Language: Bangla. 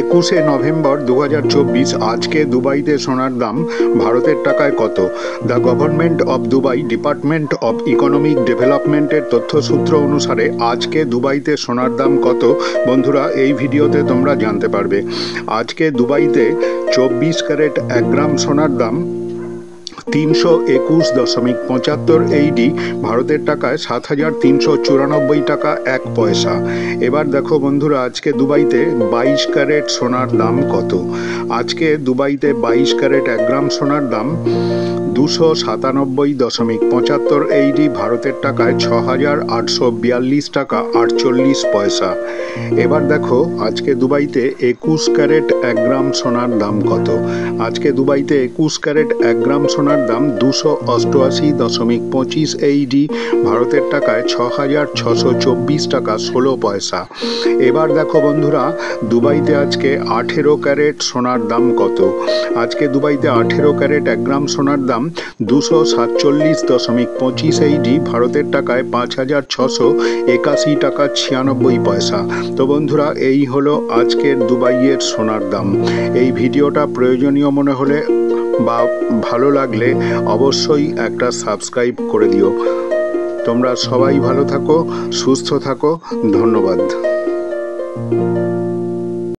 21শে নভেম্বর 2024 আজকে দুবাইতে সোনার দাম ভারতের টাকায় কত? The government of Dubai department of economic ডেভেলপমেন্টের তথ্যসূত্র অনুসারে আজকে দুবাইতে সোনার দাম কত বন্ধুরা এই ভিডিওতে তোমরা জানতে পারবে। আজকে দুবাইতে 24 ক্যারেট 1 গ্রাম সোনার দাম 321.75 AED, ভারতের টাকায় 7,394 টাকা 1 পয়সা। এবার দেখো বন্ধুরা আজকে দুবাইতে 22 ক্যারেট সোনার দাম কত। আজকে দুবাইতে 22 ক্যারেট 1 গ্রাম সোনার দাম 297.75 AED, ভারতের টাকায় 6,842 টাকা 48 পয়সা। এবার দেখো আজকে দুবাইতে 21 ক্যারেট 1 গ্রাম সোনার দাম কত। আজকে দুবাইতে 21 ক্যারেট 1 গ্রাম সোনার দাম 288.25 AED, ভারতের টাকায় 6,624 টাকা 16 পয়সা। এবার দেখো বন্ধুরা দুবাইতে আজকে 18 ক্যারেট সোনার দাম কত। আজকে দুবাইতে 18 ক্যারেট 1 গ্রাম সোনার দাম 247.25 AED, ভারতের টাকায় 5,681 টাকা 96 পয়সা। তো বন্ধুরা এই হলো আজকের দুবাইয়ের সোনার দাম। এই ভিডিওটা প্রয়োজনীয় মনে হলে বা ভালো লাগলে অবশ্যই একটা সাবস্ক্রাইব করে দিও। তোমরা সবাই ভালো থাকো, সুস্থ থাকো, ধন্যবাদ।